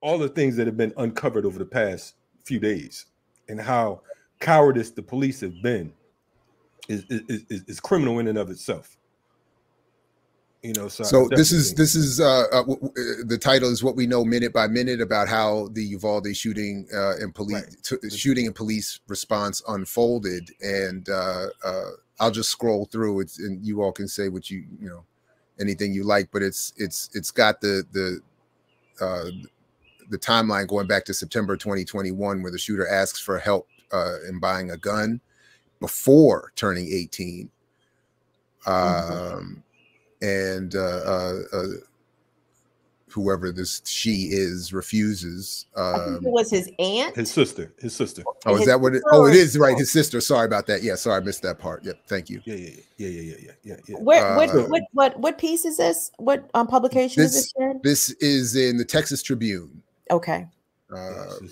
all the things that have been uncovered over the past few days, and how cowardice the police have been is criminal in and of itself. You know, so I So this definitely is think the title is What We Know Minute by Minute about how the Uvalde shooting and shooting and police response unfolded. And I'll just scroll through it, and you all can say what you know, anything you like. But it's got the timeline going back to September 2021, where the shooter asks for help in buying a gun before turning 18. And whoever this she is refuses. I think it was his aunt, his sister. Oh, is that what it? Oh, it is, right. His sister. Sorry about that. Yeah, sorry, I missed that part. Yep, thank you. Yeah. What piece is this? What publication is this in? This is in the Texas Tribune. Okay.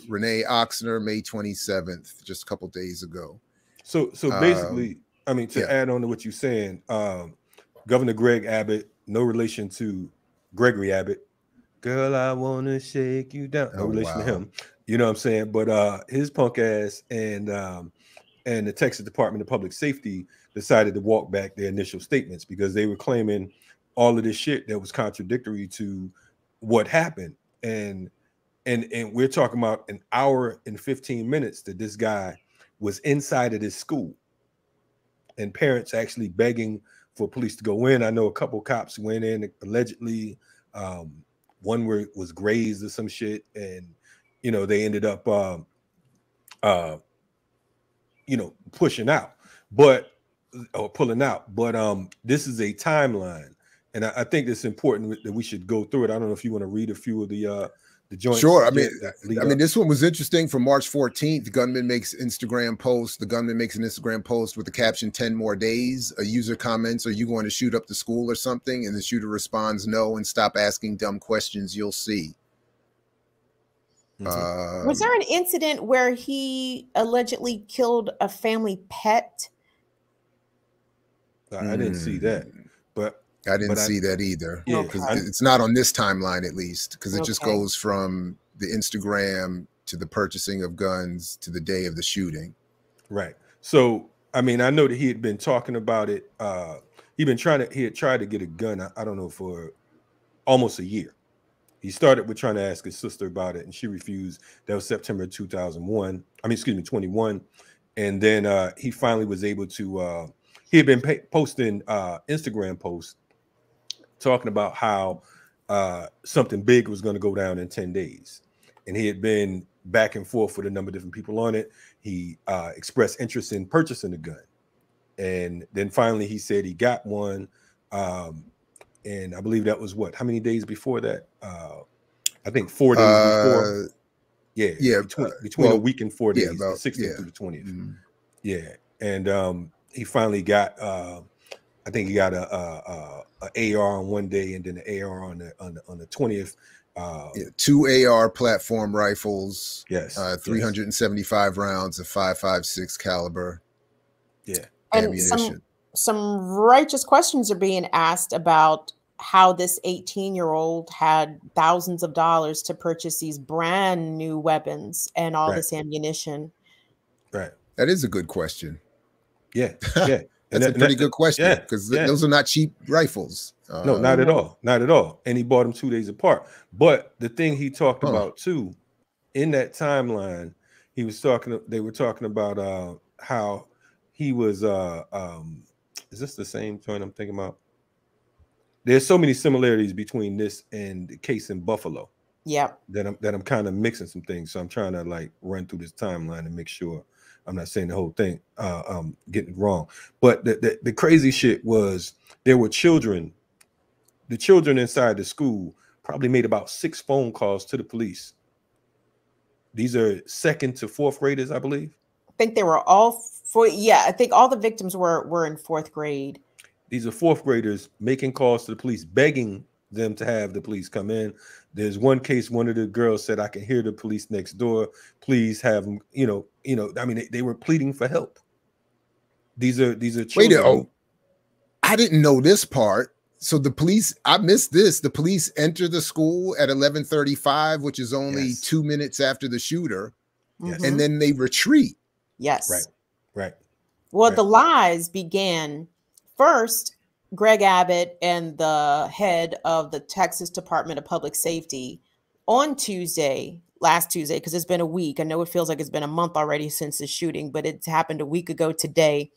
Renee Oxner, May 27th, just a couple days ago. So basically, I mean, to add on to what you're saying, Governor Greg Abbott, no relation to Gregory Abbott. Girl, I wanna shake you down. No relation to him. You know what I'm saying? But his punk ass and the Texas Department of Public Safety decided to walk back their initial statements because they were claiming all of this shit that was contradictory to what happened. And we're talking about an hour and 15 minutes that this guy was inside of this school, and parents actually begging for police to go in. I know a couple cops went in allegedly. One where it was grazed or some shit, and you know they ended up pushing out, or pulling out. But this is a timeline, and I think it's important that we should go through it. I don't know if you want to read a few of the joints. Sure. I mean, this one was interesting. From March 14th, the gunman makes an Instagram post with the caption 10 more days. A user comments, "Are you going to shoot up the school or something?" And the shooter responds, "No, and stop asking dumb questions. You'll see." Was there an incident where he allegedly killed a family pet? I didn't see that, but I didn't see that either. Yeah, because it's not on this timeline, at least, because it just goes from the Instagram to the purchasing of guns to the day of the shooting. Right. So, I mean, I know that he had been talking about it. He had tried to get a gun, I don't know, for almost a year. He started with trying to ask his sister about it, and she refused. That was September 2001. I mean, excuse me, 21. And then he finally was able to, he had been posting Instagram posts talking about how something big was going to go down in 10 days. And he had been back and forth with a number of different people on it. He expressed interest in purchasing a gun. And then finally he said he got one. And I believe that was how many days before that? I think 4 days before. Yeah. Between a week and 4 days, the 16th through the 20th. Mm-hmm. Yeah. And he finally got, I think he got a AR on one day, and then an AR on the 20th. 2 AR platform rifles. Yes. 375 rounds of 5.56 caliber. Yeah. Ammunition. Some righteous questions are being asked about how this 18-year-old had thousands of dollars to purchase these brand new weapons and all this ammunition. Right. That is a good question. Yeah. That's a pretty good question, because those are not cheap rifles. No, not at all. Not at all. And he bought them 2 days apart. But the thing he talked about too, in that timeline, they were talking about how he was is this the same joint I'm thinking about? There's so many similarities between this and the case in Buffalo. Yeah. That I'm kind of mixing some things. So I'm trying to like run through this timeline and make sure I'm not saying the whole thing, getting it wrong. But the crazy shit was there were children. The children inside the school probably made about 6 phone calls to the police. These are 2nd to 4th graders, I believe. I think they were all I think all the victims were in 4th grade. These are 4th graders making calls to the police, begging them to have the police come in. There's one case, one of the girls said, "I can hear the police next door. Please have them." I mean, they were pleading for help. These are children. I didn't know this part. So the police, I missed this. The police enter the school at 11:35, which is only 2 minutes after the shooter. Yes. And then they retreat. Yes. Right. Right. Well, Right. the lies began first. Greg Abbott and the head of the Texas Department of Public Safety on Tuesday, last Tuesday, because it's been a week. I know it feels like it's been a month already since the shooting, but it's happened a week ago today.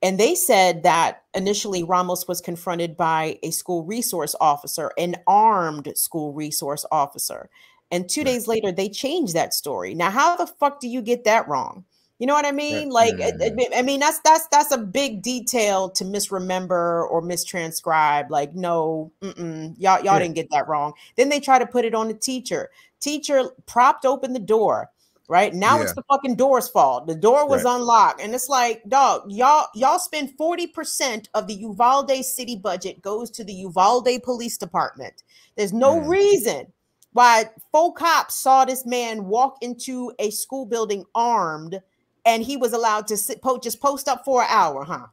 And they said that initially Ramos was confronted by a school resource officer, an armed school resource officer. And 2 days later, they changed that story. Now, how the fuck do you get that wrong? You know what I mean? Like, I mean, that's a big detail to misremember or mistranscribe. Like, no, y'all didn't get that wrong. Then they try to put it on the teacher. Teacher propped open the door. Right now, it's the fucking door's fault. The door was unlocked, and it's like, dog, y'all spend 40% of the Uvalde city budget goes to the Uvalde Police Department. There's no reason why 4 cops saw this man walk into a school building armed, and he was allowed to just post up for an hour, huh?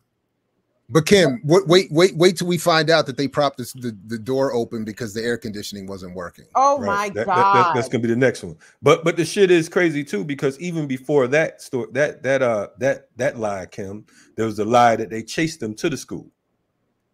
But Kim, wait till we find out that they propped the door open because the air conditioning wasn't working. Oh my God. That's gonna be the next one. But the shit is crazy too, because even before that story, that lie, Kim, there was a lie that they chased him to the school.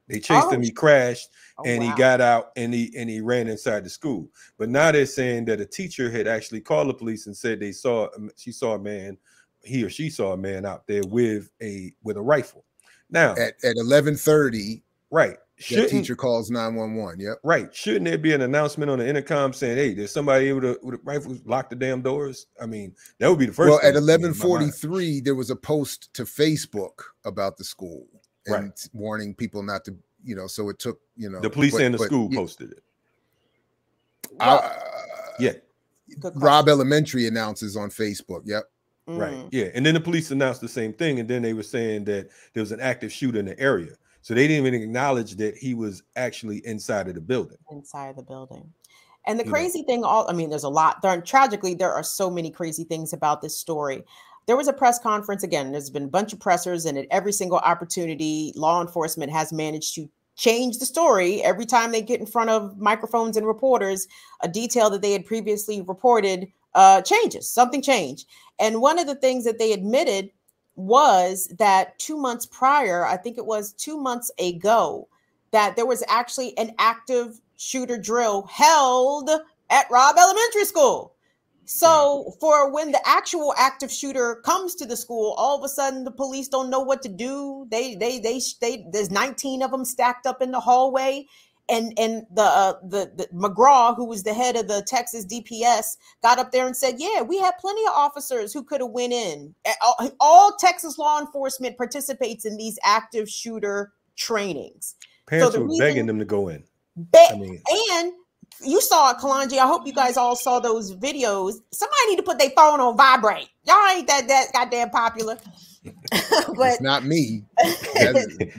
They chased him, he crashed, and he got out and he ran inside the school. But now they're saying that a teacher had actually called the police and said she saw a man, he or she saw a man out there with a rifle. Now at 11:30, right? The teacher calls 911. Yep. Right. Shouldn't there be an announcement on the intercom saying, "Hey, there's somebody with a rifle, lock the damn doors"? I mean, that would be the first. Well, at 11:43, there was a post to Facebook about the school and warning people not to, So it took, the police and the school posted it. Yeah. Robb Elementary announces on Facebook. Yep. Right. Yeah. And then the police announced the same thing. And then they were saying that there was an active shooter in the area. So they didn't even acknowledge that he was actually inside of the building. And the crazy thing, there's a lot. Tragically, there are so many crazy things about this story. There was a press conference. Again, there's been a bunch of pressers, and at every single opportunity, law enforcement has managed to change the story. Every time they get in front of microphones and reporters, a detail that they had previously reported changes. Something changed. And one of the things that they admitted was that 2 months prior, I think it was 2 months ago, that there was actually an active shooter drill held at Robb Elementary School. So for when the actual active shooter comes to the school, all of a sudden the police don't know what to do. There's 19 of them stacked up in the hallway. And the McGraw, who was the head of the Texas DPS, got up there and said, yeah, we had plenty of officers who could have went in. All Texas law enforcement participates in these active shooter trainings. Parents were begging them to go in. And you saw it, Kalonji. I hope you guys all saw those videos. Somebody need to put their phone on vibrate. Y'all ain't that goddamn popular. But it's not me.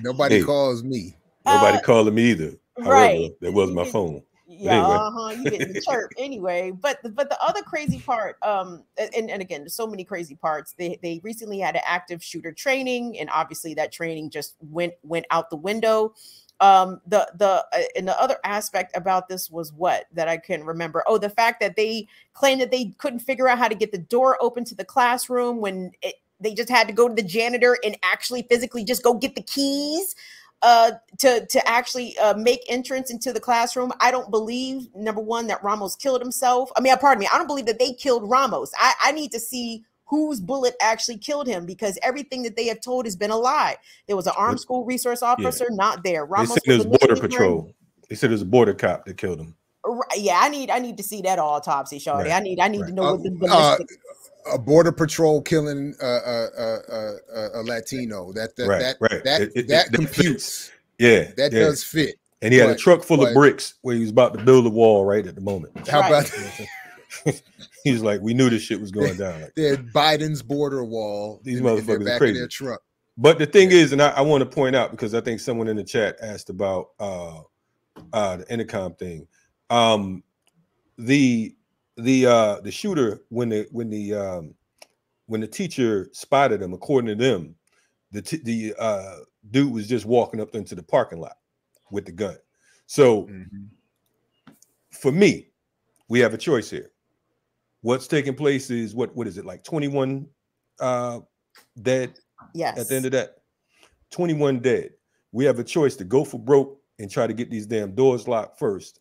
Nobody calls me. Nobody calling me either. Right. However, that was my phone. Yeah, anyway. You get the chirp anyway. But the other crazy part, and again, there's so many crazy parts. They recently had an active shooter training, and obviously that training just went out the window. And the other aspect about this was that I couldn't remember. Oh, the fact that they claimed that they couldn't figure out how to get the door open to the classroom when they just had to go to the janitor and actually physically just go get the keys to actually make entrance into the classroom. I don't believe, number one, that Ramos killed himself. I don't believe that they killed Ramos. I need to see whose bullet actually killed him, because everything that they have told has been a lie. There was an armed school resource officer not there. Ramos they said it was border patrol. They said it was a border cop that killed him. Yeah, I need to see that autopsy, shorty. I need to know what the ballistic. A border patrol killing a Latino. That computes. Yeah, that does fit. And he had a truck full of bricks where he was about to build a wall right at the moment. How about? He's like, we knew this shit was going down. Like, they're Biden's border wall. These motherfuckers are crazy. In their truck. But the thing is, and I want to point out, because I think someone in the chat asked about the intercom thing. The shooter, when the teacher spotted him, according to them, the dude was just walking up into the parking lot. with the gun. So for me, we have a choice here. What's taking place is what is it, like 21 dead? Yes. At the end of that, 21 dead. We have a choice to go for broke and try to get these damn doors locked first,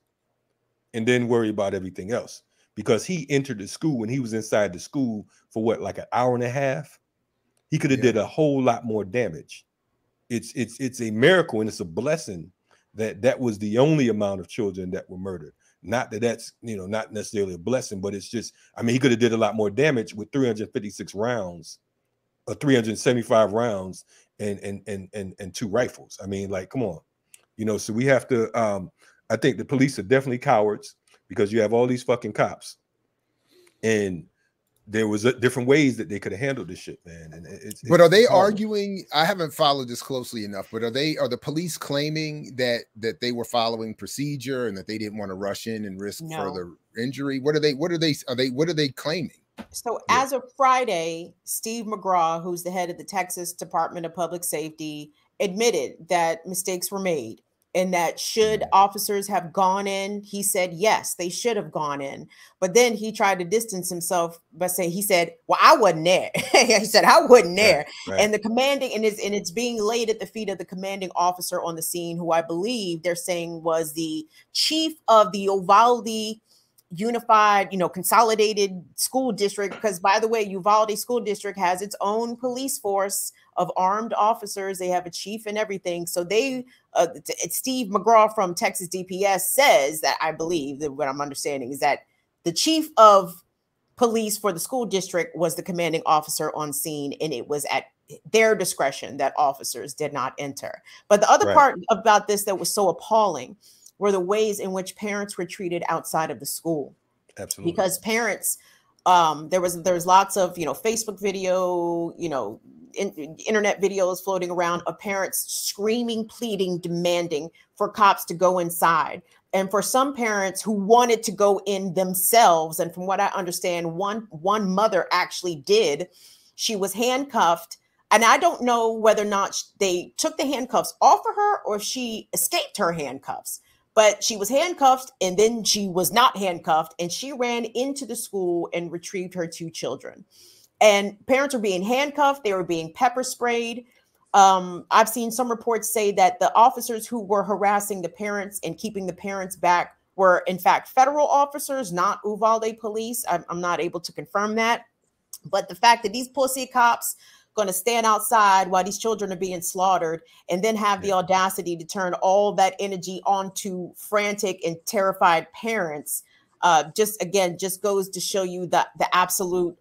and then worry about everything else. Because he entered the school when he was inside the school for what, like an hour and a half. He could have did a whole lot more damage. It's a miracle and it's a blessing that was the only amount of children that were murdered. Not that that's, you know, not necessarily a blessing, but it's just, I mean, he could have did a lot more damage with 356 rounds or 375 rounds and 2 rifles. I mean, like, come on, you know. So we have to. I think the police are definitely cowards because you have all these fucking cops, and there was different ways that they could have handled this shit, man. And but are they arguing? I haven't followed this closely enough, but are the police claiming that they were following procedure and that they didn't want to rush in and risk further injury? What are they claiming? So as of Friday, Steve McGraw, who's the head of the Texas Department of Public Safety, admitted that mistakes were made. And that should officers have gone in, he said, yes, they should have gone in. But then he tried to distance himself by saying, he said, well, I wasn't there. He said, I wasn't there. Right. And the commanding, and it's being laid at the feet of the commanding officer on the scene, who I believe they're saying was the chief of the Uvalde Unified, consolidated school district. Because, by the way, Uvalde School District has its own police force of armed officers. They have a chief and everything. So Steve McGraw from Texas DPS says that, I believe that what I'm understanding is that the chief of police for the school district was the commanding officer on scene, and it was at their discretion that officers did not enter. But the other part about this that was so appalling were the ways in which parents were treated outside of the school. Absolutely. Because parents, there was lots of, Facebook video, internet videos floating around of parents screaming, pleading, demanding for cops to go inside. And for some parents who wanted to go in themselves, and from what I understand, one mother actually did, she was handcuffed. And I don't know whether or not they took the handcuffs off of her or if she escaped her handcuffs. But she was handcuffed, and then she was not handcuffed, and she ran into the school and retrieved her 2 children. And parents were being handcuffed. They were being pepper sprayed. I've seen some reports say that the officers who were harassing the parents and keeping the parents back were, in fact, federal officers, not Uvalde police. I'm not able to confirm that. But the fact that these pussy cops going to stand outside while these children are being slaughtered and then have the audacity to turn all that energy onto frantic and terrified parents just goes to show you the absolute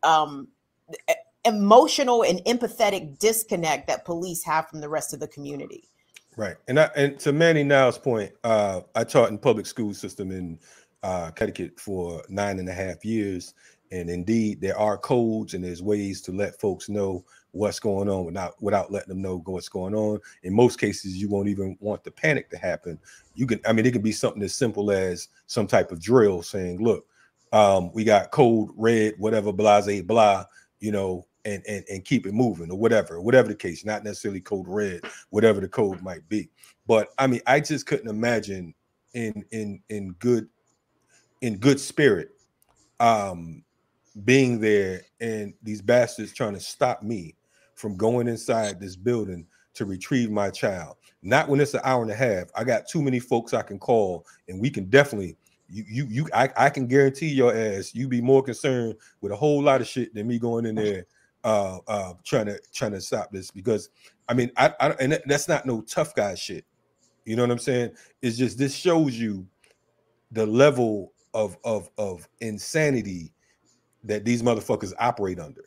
emotional and empathetic disconnect that police have from the rest of the community. Right. And to Manny Now's point, I taught in public school system in Connecticut for 9.5 years. And indeed, there are codes and there's ways to let folks know what's going on without letting them know what's going on. In most cases, you won't even want the panic to happen. It can be something as simple as some type of drill saying, look, we got code red, whatever, blase, blah, and keep it moving or whatever the case, not necessarily code red, whatever the code might be. But I mean, I just couldn't imagine in good spirit, being there and these bastards trying to stop me from going inside this building to retrieve my child. Not when it's an hour and a half. I got too many folks I can call, and we can definitely, I can guarantee your ass you be more concerned with a whole lot of shit than me going in there trying to stop this. Because I mean, and that's not no tough guy shit. You know what I'm saying? It's just, this shows you the level of insanity that these motherfuckers operate under.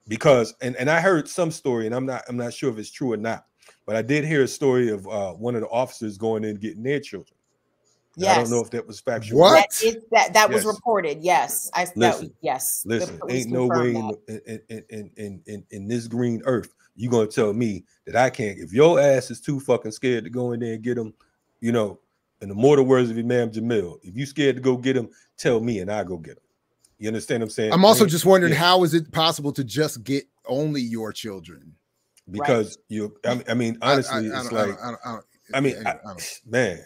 Because and I heard some story, and I'm not sure if it's true or not, but I did hear a story of one of the officers going in getting their children. Yes. I don't know if that was factual. What? That was reported. Yes. Listen, Listen, ain't no way in this green earth you gonna tell me that I can't. If your ass is too fucking scared to go in there and get them, in the immortal words of Imam Jamil, if you scared to go get them, tell me and I'll go get them. You understand what I'm saying? I'm also just wondering, how is it possible to just get only your children? Because I mean, honestly, it's like I mean, anyway, I don't. man,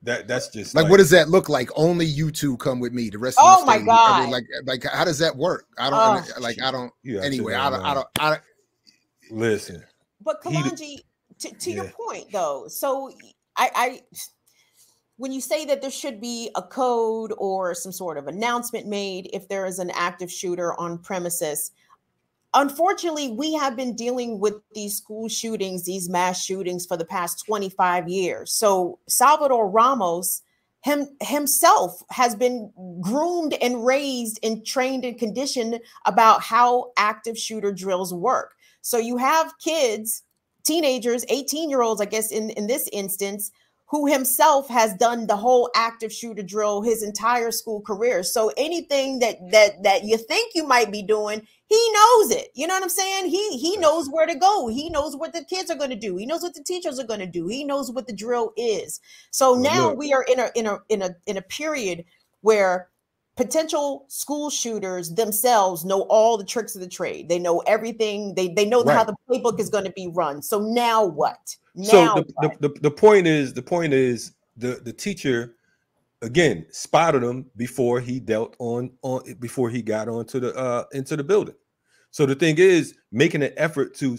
that's just like, what does that look like? Only you two come with me. The rest of you Oh stay my here. God. I mean, like, how does that work? I don't I don't. Anyway, I don't. Listen. But Kalanji, to your point though, so I when you say that there should be a code or some sort of announcement made if there is an active shooter on premises, unfortunately, we have been dealing with these school shootings, these mass shootings for the past 25 years. So Salvador Ramos himself has been groomed and raised and trained and conditioned about how active shooter drills work. So you have kids, teenagers, 18-year-olds, I guess, in this instance, who himself has done the whole active shooter drill his entire school career. So anything that you think you might be doing, he knows it. You know what I'm saying? He knows where to go. He knows what the kids are going to do. He knows what the teachers are going to do. He knows what the drill is. So now we are in a period where potential school shooters themselves know all the tricks of the trade. They know everything. They know how the playbook is going to be run. So now what? The point is the teacher again spotted him before he dealt on before he got onto the into the building. So the thing is making an effort to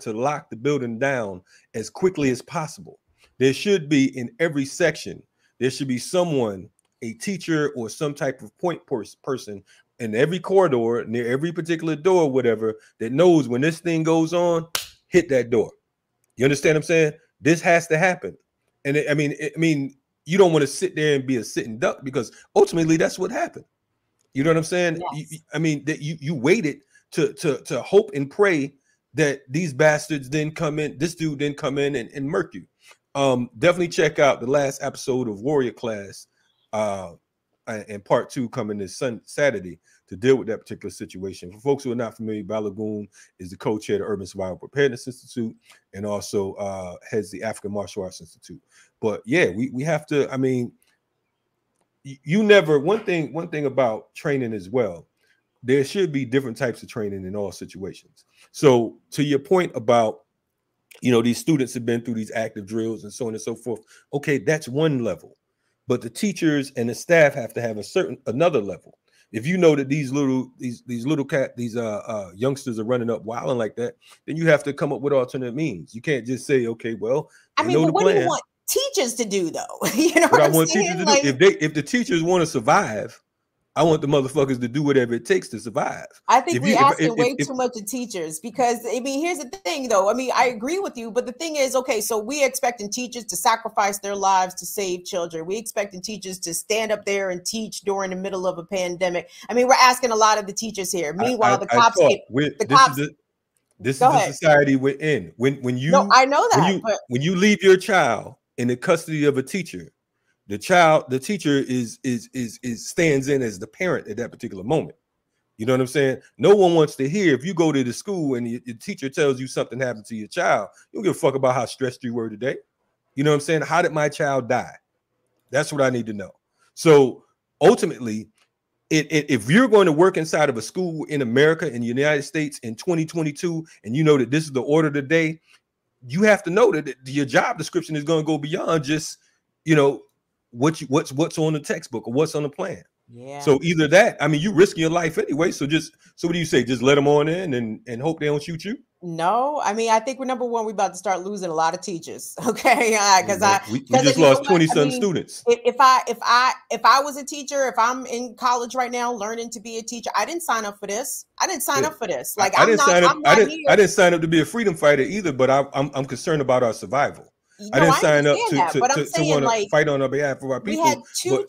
lock the building down as quickly as possible. There should be in every section, there should be someone, a teacher or some type of point person in every corridor, near every particular door, whatever, that knows when this thing goes on, hit that door. You understand what I'm saying? This has to happen. And I mean, you don't want to sit there and be a sitting duck, because ultimately that's what happened. You know what I'm saying? Yes. I mean, that you waited to hope and pray that these bastards didn't come in, this dude didn't come in and murk you. Definitely check out the last episode of Warrior Class, and part 2 coming this Saturday to deal with that particular situation. For folks who are not familiar, Balagoon is the co-chair of the Urban Survival Preparedness Institute and also heads the African Martial Arts Institute. But yeah, we have to, I mean, one thing about training as well, there should be different types of training in all situations. So to your point about, these students have been through these active drills and so on and so forth. Okay, that's one level. But the teachers and the staff have to have another level. If you know that these youngsters are running up wilding like that, then you have to come up with alternate means. You can't just say, okay, well, I mean, but what do you want teachers to do though? You know what I want teachers to do. If the teachers want to survive, I want the motherfuckers to do whatever it takes to survive. I think we're asking way too much of teachers, because I mean, here's the thing though. I mean, I agree with you, but the thing is, okay, so we expecting teachers to sacrifice their lives to save children. We expecting teachers to stand up there and teach during the middle of a pandemic. I mean, we're asking a lot of the teachers here. Meanwhile, the cops. This is the society we're in. When you, no, I know that, when you leave your child in the custody of a teacher, the teacher stands in as the parent at that particular moment. You know what I'm saying? No one wants to hear, if you go to the school and your teacher tells you something happened to your child, you don't give a fuck about how stressed you were today. You know what I'm saying? How did my child die? That's what I need to know. So ultimately, if you're going to work inside of a school in America, in the United States in 2022, and you know that this is the order of the day, you have to know that your job description is going to go beyond just, what's on the textbook or what's on the plan. Yeah. So either that, I mean, you risking your life anyway. So what do you say? Just let them on in and hope they don't shoot you? No, I mean, I think we're number one. We're about to start losing a lot of teachers. Okay, because we just lost 20-some students. If I was a teacher, if I'm in college right now learning to be a teacher, I didn't sign up for this. I didn't sign up for this. Like I didn't sign up to be a freedom fighter either. But I'm concerned about our survival. I didn't sign up to want to fight on behalf of our people. We had two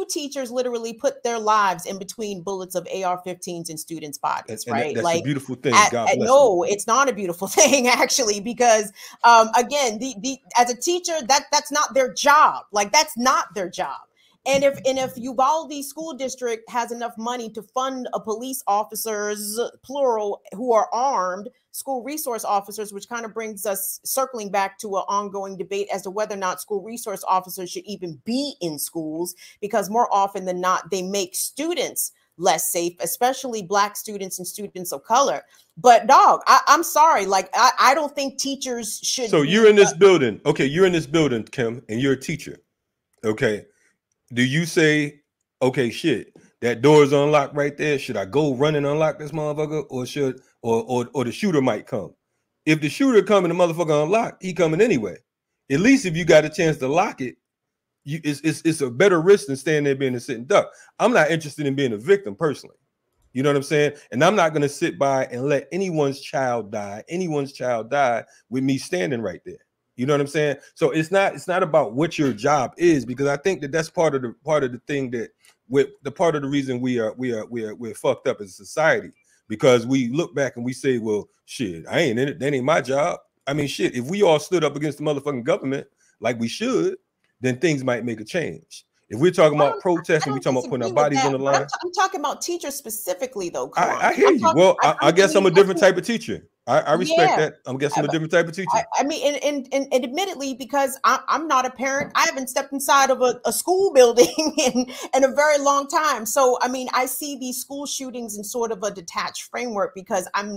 teachers literally put their lives in between bullets of AR-15s in students' bodies, right? That's a beautiful thing. God bless no, it's not a beautiful thing, actually, because again, as a teacher, that's not their job. Like, that's not their job. And if Uvalde School District has enough money to fund a police officers, plural, who are armed, school resource officers, which kind of brings us circling back to an ongoing debate as to whether or not school resource officers should even be in schools, because more often than not, they make students less safe, especially Black students and students of color. But dog, I'm sorry, like I don't think teachers should. So you're in this building, okay? You're in this building, Kim, and you're a teacher, okay? Do you say, okay, shit, that door is unlocked right there? Should I go run and unlock this motherfucker, or should or the shooter might come? If the shooter come and the motherfucker unlocked, he coming anyway. At least if you got a chance to lock it, it's a better risk than standing there being a sitting duck. I'm not interested in being a victim personally. You know what I'm saying? And I'm not going to sit by and let anyone's child die with me standing right there. You know what I'm saying? So it's not about what your job is, because I think that's part of the thing that with the part of the reason we're fucked up as a society, because we look back and we say, well, shit, I ain't in it. That ain't my job. I mean, shit, if we all stood up against the motherfucking government like we should, then things might make a change. If we're talking about protesting, we're talking about putting our bodies on the line. I'm talking about teachers specifically, though. I hear you. Well, I guess I'm a different type of teacher. I respect that. I'm guessing I'm a different type of teacher. I mean, and admittedly, because I'm not a parent, I haven't stepped inside of a school building in a very long time. So, I mean, I see these school shootings in sort of a detached framework, because I'm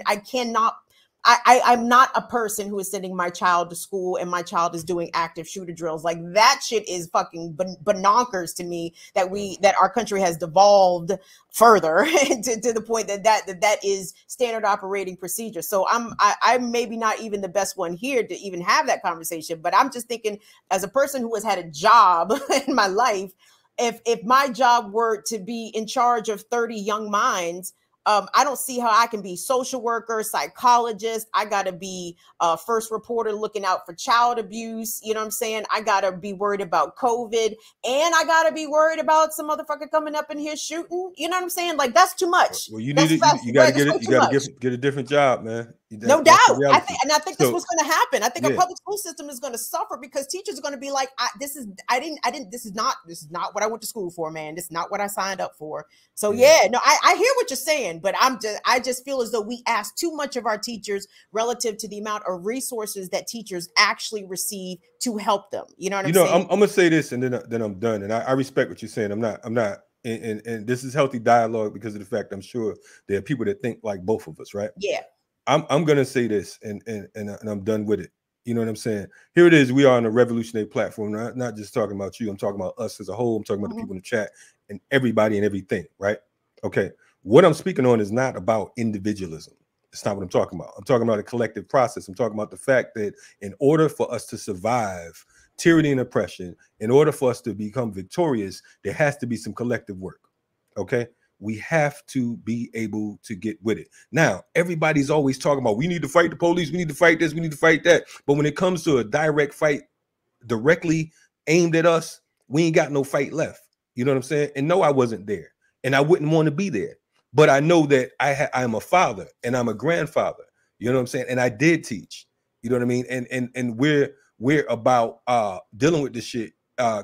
not a person who is sending my child to school and my child is doing active shooter drills. Like, that shit is fucking bonkers to me, that our country has devolved further to the point that is standard operating procedure. So I'm maybe not even the best one here to even have that conversation, but I'm just thinking, as a person who has had a job in my life, if my job were to be in charge of 30 young minds, I don't see how I can be social worker, psychologist. I got to be a first reporter looking out for child abuse. You know what I'm saying? I got to be worried about COVID, and I got to be worried about some motherfucker coming up in here shooting. You know what I'm saying? Like, that's too much. Well, you got to get a different job, man. No doubt. I think that's what's going to happen. I think our public school system is going to suffer, because teachers are going to be like, this is not what I went to school for, man. This is not what I signed up for. So I hear what you're saying, but I just feel as though we ask too much of our teachers relative to the amount of resources that teachers actually receive to help them. You know what I'm saying? I'm gonna say this, and then I'm done. And I respect what you're saying. I'm not. And this is healthy dialogue, because of the fact I'm sure there are people that think like both of us, right? Yeah. I'm gonna say this, and I'm done with it. You know what I'm saying? Here it is. We are on a revolutionary platform. Not just talking about you. I'm talking about us as a whole. I'm talking about the people in the chat and everybody and everything, right? Okay. What I'm speaking on is not about individualism. It's not what I'm talking about. I'm talking about a collective process. I'm talking about the fact that in order for us to survive tyranny and oppression, in order for us to become victorious, there has to be some collective work. Okay. We have to be able to get with it. Now, everybody's always talking about, we need to fight the police, we need to fight this, we need to fight that. But when it comes to a direct fight directly aimed at us, we ain't got no fight left. You know what I'm saying? And no, I wasn't there, and I wouldn't want to be there. But I know that I'm a father and I'm a grandfather. You know what I'm saying? And I did teach. You know what I mean? And we're about dealing with this shit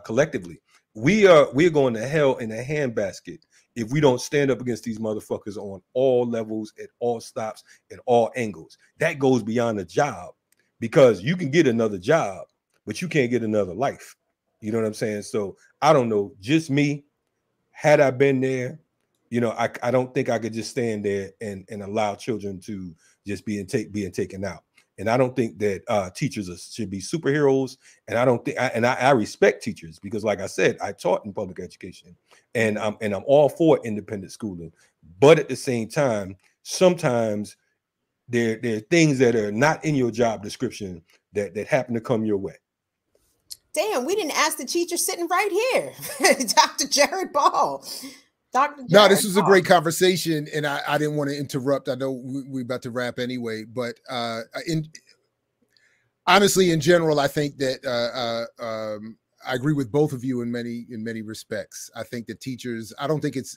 collectively. We're going to hell in a handbasket if we don't stand up against these motherfuckers on all levels, at all stops, at all angles. That goes beyond a job, because you can get another job, but you can't get another life. You know what I'm saying? So I don't know, just me, had I been there, you know, I don't think I could just stand there and allow children to just being taken out. And I don't think that teachers should be superheroes. And I don't think, I respect teachers, because like I said, I taught in public education, and I'm all for independent schooling. But at the same time, sometimes there are things that are not in your job description that happen to come your way. Damn, we didn't ask the teacher sitting right here, Dr. Jared Ball. No, this was a great conversation, and I didn't want to interrupt. I know we're about to wrap anyway, but honestly, in general, I think that I agree with both of you in many respects. I think that teachers, I don't think it's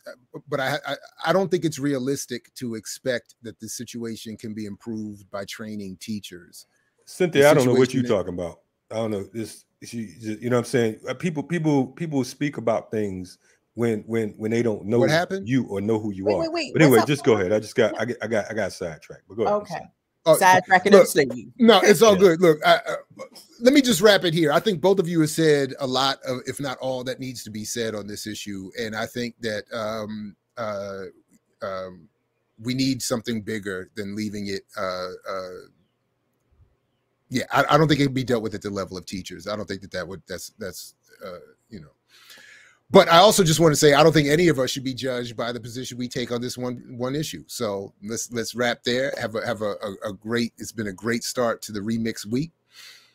realistic to expect that the situation can be improved by training teachers. Cynthia, I don't know what you're talking about. I don't know this. You know what I'm saying? People speak about things when they don't know what happened, you or know who you are. Wait, but anyway, just go ahead. I got sidetracked. But go ahead. Okay. Sidetracking us. No, it's all good. Look, let me just wrap it here. I think both of you have said a lot of, if not all, that needs to be said on this issue, and I think that we need something bigger than leaving it. Yeah, I don't think it can be dealt with at the level of teachers. I don't think that's you know. But I also just want to say I don't think any of us should be judged by the position we take on this one issue. So let's wrap there. Have a great. It's been a great start to the Remix Week.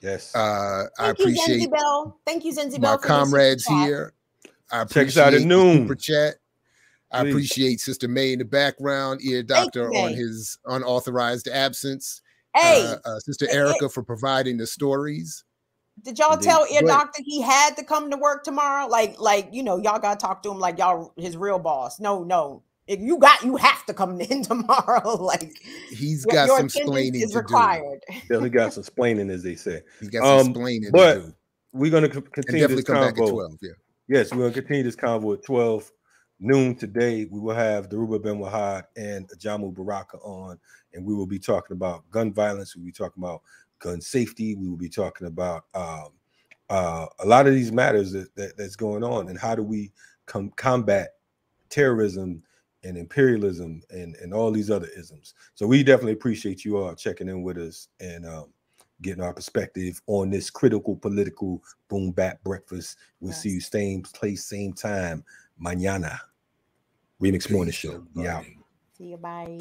Yes. I appreciate Thank you, Zenzi my Bell, comrades here. I Check us out at appreciate noon. Super Chat. I appreciate Sister May in the background, Ear Doctor on his unauthorized absence. Hey, Sister Erica for providing the stories. Did y'all tell Ear Doctor he had to come to work tomorrow? Like you know, y'all gotta talk to him like y'all his real boss. No. If you have to come in tomorrow. Like he's got some splaining is required. Definitely got some splaining, as they say. He's got some splaining but to do. We're gonna continue this come convo. Back at 12, yeah. Yes, we're gonna continue this convo at 12 noon today. We will have Daruba Ben Wahad and Ajamu Baraka on, and we will be talking about gun violence. We'll be talking about gun safety. We will be talking about a lot of these matters that's going on, and how do we combat terrorism and imperialism and all these other isms. So we definitely appreciate you all checking in with us and getting our perspective on this critical political boom bap breakfast. We'll see you same place, same time, mañana. Remix Morning Show. Yeah. See you. Bye.